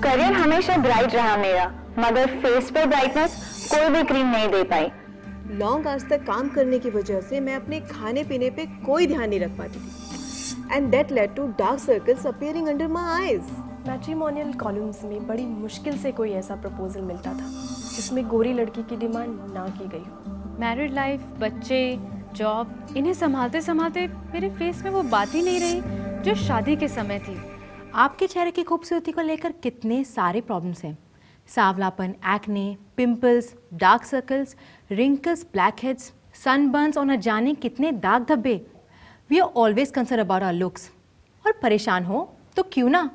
Career हमेशा bright रहा मेरा, मगर फेस पर ब्राइटनेस कोई भी क्रीम नहीं दे पाई। लॉन्ग आवर्स तक काम करने की वजह से मैं अपने खाने पीने पे कोई ध्यान नहीं रख पाती थी। And that led to dark circles appearing under my eyes. Matrimonial columns में बड़ी मुश्किल से कोई ऐसा प्रपोजल मिलता था जिसमें गोरी लड़की की डिमांड ना की गई हो। मैरिड लाइफ, बच्चे, जॉब, इन्हें संभालते संभालते मेरे फेस में वो बात ही नहीं रही जो शादी के समय थी। आपके चेहरे की खूबसूरती को लेकर कितने सारे प्रॉब्लम्स हैं। सांवलापन, acne, pimples, dark circles, wrinkles, black heads, sunburns और न जाने कितने दाग धब्बे। We are always concern about our looks. और परेशान हो तो क्यों ना,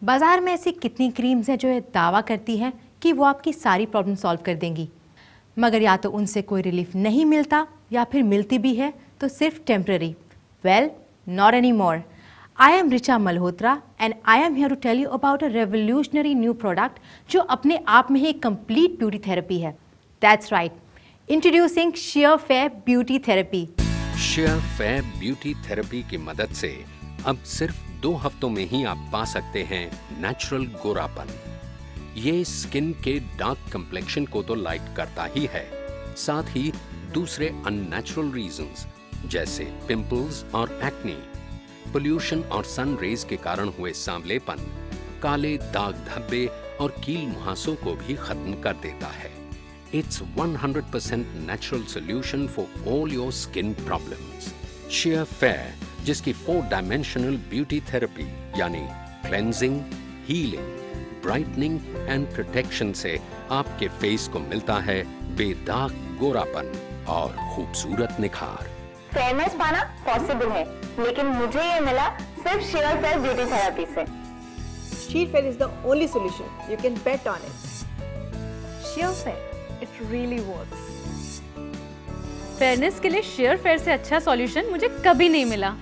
बाजार में ऐसी कितनी क्रीम्स हैं जो ये दावा करती हैं कि वो आपकी सारी प्रॉब्लम सॉल्व कर देंगी, मगर या तो उनसे कोई रिलीफ नहीं मिलता या फिर मिलती भी है तो सिर्फ temporary. Well, not any more. I am Richa Malhotra and I am here to tell you about a revolutionary new product जो अपने आप में ही एक complete beauty therapy है। That's right, introducing Sheer Fair Beauty Therapy। Sheer Fair Beauty Therapy की मदद से अब सिर्फ 2 हफ्तों में ही आप पा सकते हैं नेचुरल गोरापन। ये स्किन के डार्क कम्प्लेक्शन को तो लाइट करता ही है, साथ ही दूसरे अननेचुरल रीजंस जैसे पिंपल्स और एक्ने, पोल्यूशन और सन रेज के कारण हुए सांवलेपन, काले दाग धब्बे और कील मुहासों को भी खत्म कर देता है। It's 100% natural solution for all your skin problems. Share fair, जिसकी 4 डायमेंशनल ब्यूटी थेरेपी यानी cleansing, healing, brightening and protection से आपके फेस को मिलता है बेदाग गोरापन और खूबसूरत निखार। फेयरनेस पाना पॉसिबल है, लेकिन मुझे ये मिला सिर्फ शेयर फेयर ब्यूटी थेरेपी से। Sheer Fair is the only solution. You can bet on it. Sheer Fair, it really works. Fairness के लिए शेयर फेयर से अच्छा सॉल्यूशन मुझे कभी नहीं मिला।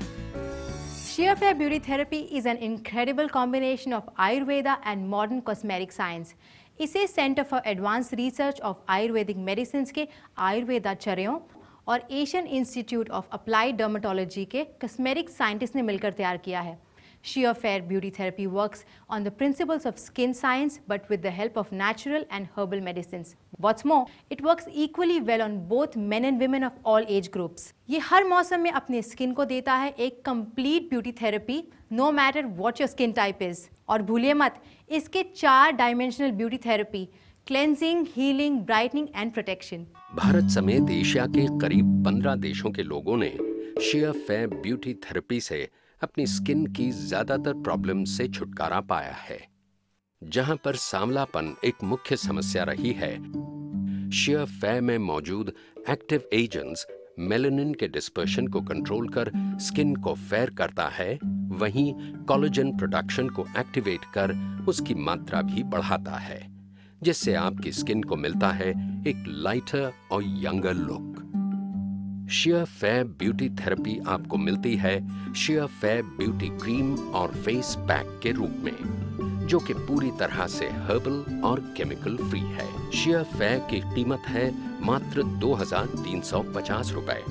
Sheer Fair Beauty Therapy is an incredible combination of Ayurveda and modern cosmetic science। इसे centre for advance research of Ayurvedic medicine के आयुर्वेदाचार्यों और Asian institute of applied dermatology के कॉस्मेटिक साइंटिस्ट ने मिलकर तैयार किया है। Sheer Fair Beauty Therapy works on the principles of skin science but with the help of natural and herbal medicines. What's more, it works equally well on both men and women of all age groups. ये हर मौसम में अपने skin को देता है एक complete beauty therapy, no matter what your skin type is. और भूलिए मत, इसके 4 dimensional beauty therapy, cleansing, healing, brightening and protection. Bharat समेत एशिया के करीब 15 देशों के लोगों ने शेयर फेयर ब्यूटी थेरेपी से अपनी स्किन की ज्यादातर प्रॉब्लम से छुटकारा पाया है। जहां पर सांवलापन एक मुख्य समस्या रही है, शेयर फेयर में मौजूद एक्टिव एजेंट्स मेलानिन के डिस्पर्शन को कंट्रोल कर स्किन को फेयर करता है, वहीं कोलेजन प्रोडक्शन को एक्टिवेट कर उसकी मात्रा भी बढ़ाता है, जिससे आपकी स्किन को मिलता है एक लाइटर और younger look. Share fair beauty therapy आपको मिलती है शेयर फेयर ब्यूटी क्रीम और फेस पैक के रूप में, जो कि पूरी तरह से हर्बल और केमिकल फ्री है। शेयर फेयर की कीमत है मात्र 2350 रुपए।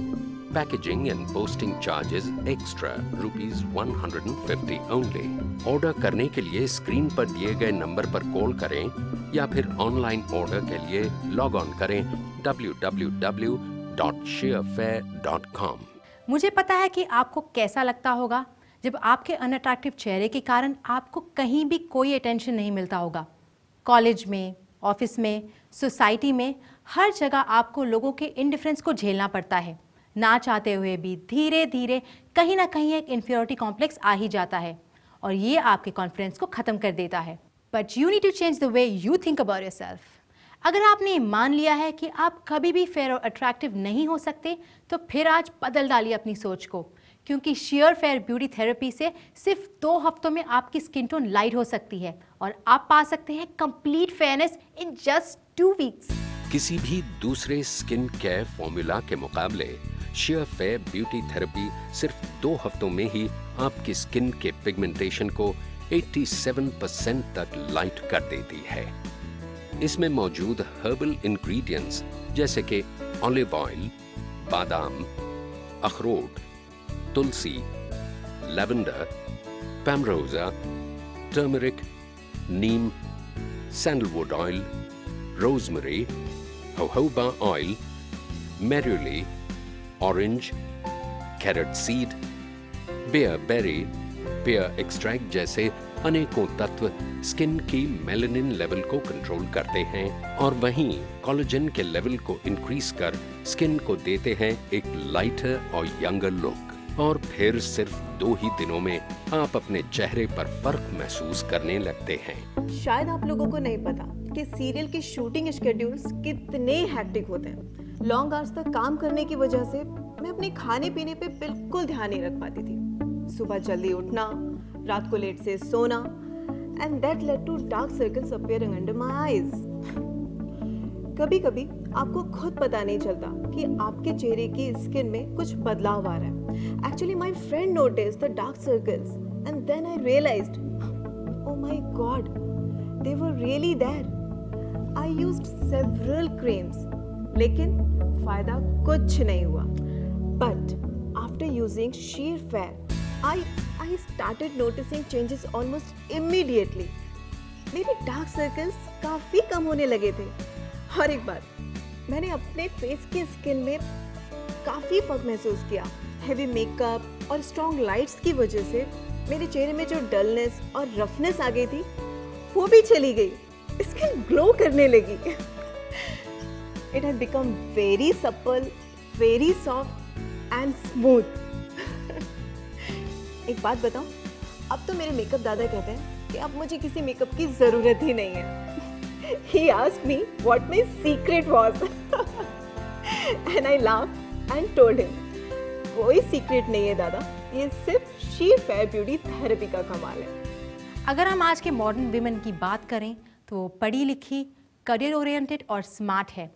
Packaging and posting charges extra ₹150 only. Order करने के लिए स्क्रीन पर दिए गए नंबर पर कॉल करें या फिर ऑनलाइन ऑर्डर के लिए लॉग ऑन करें www.sheerfair.com। मुझे पता है कि आपको कैसा लगता होगा जब आपके अनअट्रैक्टिव चेहरे के कारण आपको कहीं भी कोई अटेंशन नहीं मिलता होगा। कॉलेज में, ऑफिस में, सोसाइटी में, हर जगह आपको लोगों के इंडिफरेंस को झेलना पड़ता है। ना चाहते हुए भी धीरे धीरे कहीं ना कहीं एक इन्फीरियरिटी कॉम्प्लेक्स आ ही जाता है और ये आपके कॉन्फिडेंस को ख़त्म कर देता है। But you need to change the way you think about yourself. अगर आपने मान लिया है कि आप कभी भी फेयर और अट्रैक्टिव नहीं हो सकते, तो फिर आज बदल डालिए अपनी सोच को, क्योंकि शेयर फेयर ब्यूटी थेरेपी से सिर्फ 2 हफ्तों में आपकी स्किन टोन लाइट हो सकती है और आप पा सकते हैं complete fairness in just 2 weeks. किसी भी दूसरे स्किन केयर फॉर्मूला के मुकाबले शेयर फेयर ब्यूटी थेरेपी सिर्फ 2 हफ्तों में ही आपकी स्किन के पिगमेंटेशन को 87% तक लाइट कर देती है। इसमें मौजूद हर्बल इंग्रेडिएंट्स जैसे कि ऑलिव ऑयल, बादाम, अखरोट, तुलसी, लैवेंडर, पैमरोजा, टर्मरिक, नीम, sandalwood oil, rosemary, jojoba oil, मेर्यूली, orange, carrot seed, bearberry, pear extract जैसे अनेकों तत्व स्किन की मेलानिन लेवल को कंट्रोल करते हैं और वहीं कोलेजन के लेवल को इंक्रीज कर स्किन को देते हैं एक लाइटर और यंगर लुक। और फिर सिर्फ 2 ही दिनों में आप अपने चेहरे पर फर्क महसूस करने लगते हैं। शायद आप लोगों को नहीं पता कि सीरियल के शूटिंग शेड्यूल्स कितने हैक्टिक होते हैं। लॉन्ग आवर्स तक काम करने की वजह से मैं अपने खाने पीने पे बिल्कुल ध्यान नहीं रख पाती थी। सुबह जल्दी उठना, रात को लेट से सोना, and that led to dark circles appearing under my eyes. कभी कभी आपको खुद पता नहीं चलता कि आपके चेहरे की स्किन में कुछ बदलाव आ रहा है। Actually my friend noticed the dark circles and then I realized, oh my God, they were really there. I used several creams, लेकिन फायदा कुछ नहीं हुआ। But after using sheer fair, I started noticing changes almost immediately. मेरे dark circles काफी कम होने लगे थे। और एक बात, मैंने अपने फेस की स्किन में काफी फर्क महसूस किया। हेवी मेकअप और स्ट्रॉन्ग लाइट्स की वजह से मेरे चेहरे में जो डलनेस और रफनेस आ गई थी वो भी चली गई। स्किन ग्लो करने लगी। It has become very supple, very soft and smooth. एक बात बताऊं, अब तो मेरे मेकअप दादा कहते हैं कि अब मुझे किसी मेकअप की जरूरत ही नहीं है। He asked me what my secret was, and I laughed and told him, कोई सीक्रेट नहीं है दादा, ये सिर्फ sheer fair beauty थेरेपी का कमाल है। अगर हम आज के मॉडर्न विमेन की बात करें तो वो पढ़ी लिखी, करियर ओरिएंटेड और स्मार्ट है।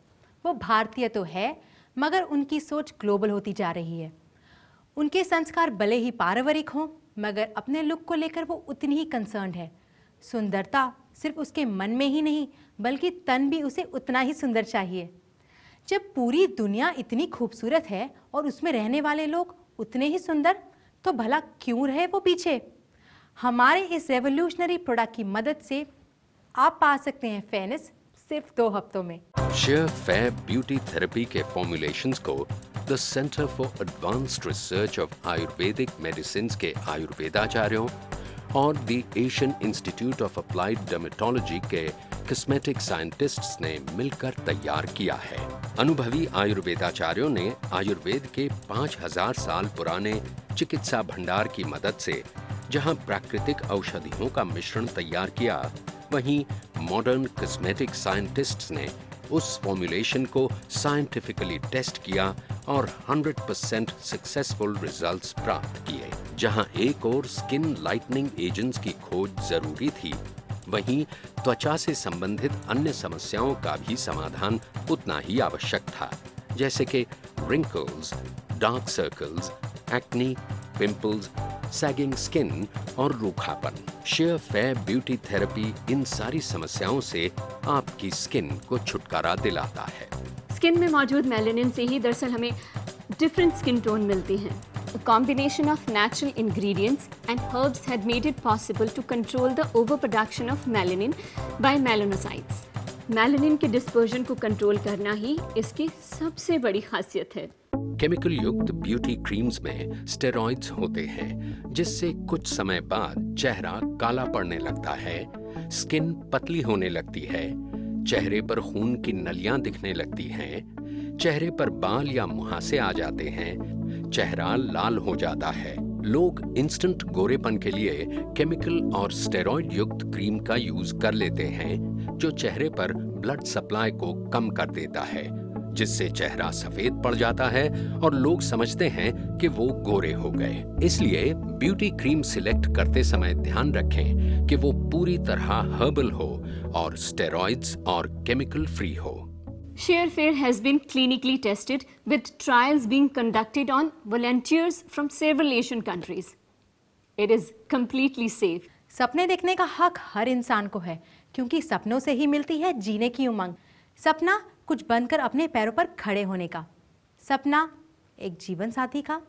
वो भारतीय तो है, मगर उनकी सोच ग्लोबल होती जा रही है। उनके संस्कार भले ही पारिवारिक हों, मगर अपने लुक को लेकर वो उतनी ही कंसर्न्ड है। सुंदरता सिर्फ उसके मन में ही नहीं, बल्कि तन भी उसे उतना ही सुंदर चाहिए। जब पूरी दुनिया इतनी खूबसूरत है और उसमें रहने वाले लोग उतने ही सुंदर, तो भला क्यों रहे वो पीछे। हमारे इस रेवोल्यूशनरी प्रोडक्ट की मदद से आप पा सकते हैं फेयरनेस सिर्फ 2 हफ्तों में। शेयर फेयर ब्यूटी थेरेपी के फॉर्मुलेशंस को the centre for advanced research of Ayurvedic medicine के आयुर्वेदाचार्यों और the Asian institute of applied dermatology के कॉस्मेटिक साइंटिस्ट्स ने मिलकर तैयार किया है। अनुभवी आयुर्वेदाचार्यों ने आयुर्वेद के 5000 साल पुराने चिकित्सा भंडार की मदद से जहां प्राकृतिक औषधियों का मिश्रण तैयार किया, वहीं मॉडर्न कॉस्मेटिक साइंटिस्ट्स ने उस फॉर्मुलेशन को साइंटिफिकली टेस्ट किया और 100% सक्सेसफुल रिजल्ट्स प्राप्त किए। जहां एक और स्किन लाइटनिंग एजेंट्स की खोज जरूरी थी, वहीं त्वचा से संबंधित अन्य समस्याओं का भी समाधान उतना ही आवश्यक था, जैसे कि wrinkles, dark circles, acne, pimples, sagging skin और रूखापन। शेयर फेयर ब्यूटी थेरेपी इन सारी समस्याओं से आपकी स्किन को छुटकारा दिलाता है। स्किन में मौजूद मेलानिन से ही दरअसल हमें डिफरेंट स्किन टोन मिलती हैं। A combination of natural ingredients and herbs had made it possible to control the overproduction of melanin by melanocytes. Melanin के डिस्पर्जन को कंट्रोल करना ही इसकी सबसे बड़ी खासियत है। केमिकल युक्त ब्यूटी क्रीम्स में स्टेरॉइड्स होते हैं, जिससे कुछ समय बाद चेहरा काला पड़ने लगता है, स्किन पतली होने लगती है, चेहरे पर खून की नलियां दिखने लगती हैं, चेहरे पर बाल या मुहासे आ जाते हैं, चेहरा लाल हो जाता है। लोग इंस्टेंट गोरेपन के लिए केमिकल और स्टेरॉइड युक्त क्रीम का यूज कर लेते हैं, जो चेहरे पर ब्लड सप्लाई को कम कर देता है, जिससे चेहरा सफेद पड़ जाता है और लोग समझते हैं कि वो गोरे हो गए। इसलिए ब्यूटी क्रीम सिलेक्ट करते समय ध्यान रखें कि वो पूरी तरह हर्बल हो और स्टेरॉइड्स और केमिकल फ्री हो। Sheer Fair has been clinically tested with trials being conducted on volunteers from several Asian countries. It is completely safe. सपने देखने का हक हर इंसान को है, क्योंकि सपनों से ही मिलती है जीने की उमंग। सपना कुछ बनकर अपने पैरों पर खड़े होने का, सपना एक जीवन साथी का,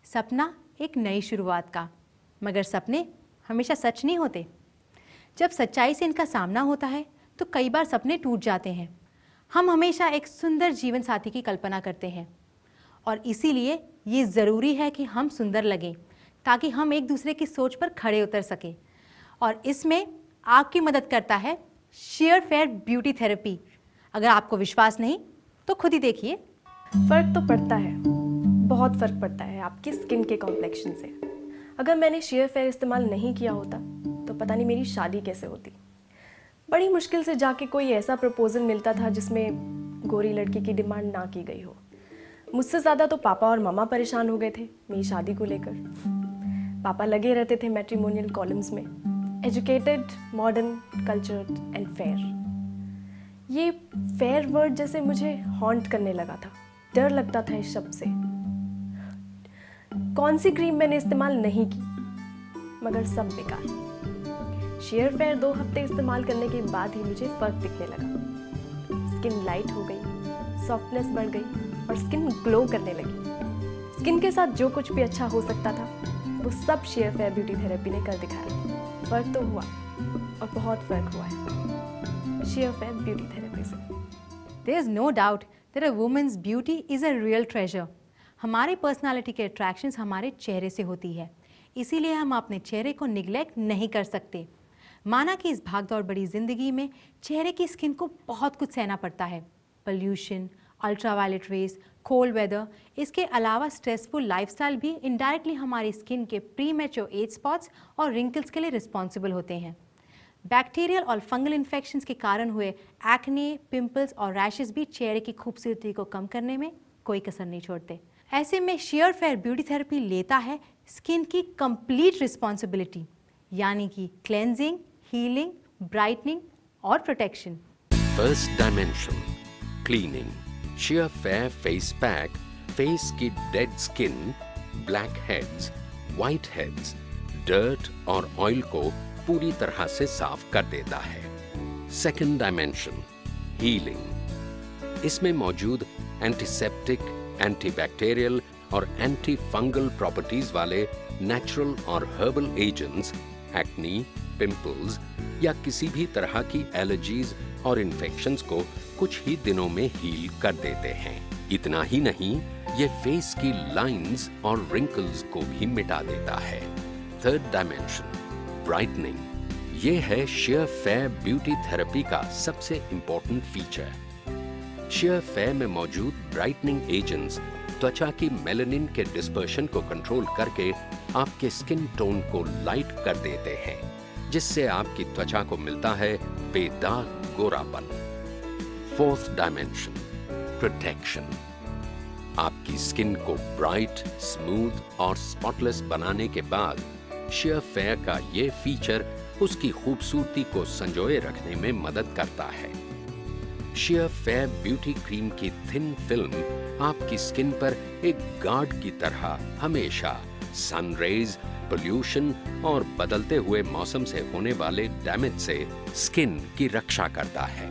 सपना एक नई शुरुआत का। मगर सपने हमेशा सच नहीं होते। जब सच्चाई से इनका सामना होता है तो कई बार सपने टूट जाते हैं। हम हमेशा एक सुंदर जीवन साथी की कल्पना करते हैं और इसीलिए ये ज़रूरी है कि हम सुंदर लगें ताकि हम एक दूसरे की सोच पर खड़े उतर सकें। और इसमें आपकी मदद करता है शेयर फेयर ब्यूटी थेरेपी। अगर आपको विश्वास नहीं तो खुद ही देखिए। फ़र्क तो पड़ता है, बहुत फ़र्क पड़ता है आपकी स्किन के कॉम्प्लेक्शन से। अगर मैंने शेयर फेयर इस्तेमाल नहीं किया होता तो पता नहीं मेरी शादी कैसे होती। बड़ी मुश्किल से जाके कोई ऐसा प्रपोज़ल मिलता था जिसमें गोरी लड़की की डिमांड ना की गई हो। मुझसे ज़्यादा तो पापा और मामा परेशान हो गए थे मेरी शादी को लेकर। पापा लगे रहते थे मैट्रिमोनियल कॉलम्स में, educated, modern, cultured and fair. ये फेयर वर्ड जैसे मुझे हॉन्ट करने लगा था, डर लगता था इस शब्द से। कौन सी क्रीम मैंने इस्तेमाल नहीं की, मगर सब बेकार। शेयर फेयर 2 हफ्ते इस्तेमाल करने के बाद ही मुझे फ़र्क दिखने लगा। स्किन लाइट हो गई, सॉफ्टनेस बढ़ गई और स्किन ग्लो करने लगी। स्किन के साथ जो कुछ भी अच्छा हो सकता था वो सब शेयर फेयर ब्यूटी थेरेपी ने कर दिखाया। फ़र्क तो हुआ और बहुत फ़र्क हुआ है शेयर फेयर ब्यूटी थेरेपी से। There is no doubt that a woman's beauty is a real treasure. हमारी पर्सनालिटी के अट्रैक्शंस हमारे चेहरे से होती है, इसीलिए हम अपने चेहरे को निगलेक्ट नहीं कर सकते। माना कि इस भागदौड़ बड़ी ज़िंदगी में चेहरे की स्किन को बहुत कुछ सहना पड़ता है। Pollution, ultraviolet rays, cold weather, इसके अलावा स्ट्रेसफुल लाइफस्टाइल भी इनडायरेक्टली हमारी स्किन के प्रीमैच्योर एज स्पॉट्स और रिंकल्स के लिए रिस्पॉन्सिबल होते हैं। बैक्टीरियल और फंगल इन्फेक्शंस के कारण हुए एक्ने, पिंपल्स और रैशेस भी चेहरे की खूबसूरती को कम करने में कोई कसर नहीं छोड़ते। ऐसे में शेयर फेयर ब्यूटी थेरेपी लेता है स्किन की कंप्लीट रिस्पॉन्सिबिलिटी, यानी कि क्लेंजिंग, हीलिंग, ब्राइटनिंग और protection. First dimension, cleaning. Sheer fair face pack face की dead skin, black heads, white heads, dirt और ऑयल को पूरी तरह से साफ कर देता है। Second dimension, healing. इसमें मौजूद एंटीसेप्टिक, एंटीबैक्टीरियल और एंटी फंगल प्रॉपर्टीज वाले नेचुरल और हर्बल एजेंट्स एक्नी, पिंपल्स या किसी भी तरह की एलर्जीज और इन्फेक्शंस को कुछ ही दिनों में हील कर देते हैं। इतना ही नहीं, ये फेस की लाइंस और रिंकल्स को भी मिटा देता है। Third dimension, brightening. ये है शेयर फेयर ब्यूटी थेरेपी का सबसे इंपॉर्टेंट फीचर। शेयर फेयर में मौजूद ब्राइटनिंग एजेंट्स त्वचा की मेलानिन के डिस्पर्शन को कंट्रोल करके आपके स्किन टोन को लाइट कर देते हैं, जिससे आपकी त्वचा को मिलता है बेदाग गोरापन। Fourth dimension, protection. आपकी स्किन को ब्राइट, स्मूथ और स्पॉटलेस बनाने के बाद शेयर फेयर का ये फीचर उसकी खूबसूरती को संजोए रखने में मदद करता है। शेयर फेयर ब्यूटी क्रीम की थिन फिल्म आपकी स्किन पर एक गार्ड की तरह हमेशा सन रेज, पोल्यूशन और बदलते हुए मौसम से होने वाले डैमेज से स्किन की रक्षा करता है।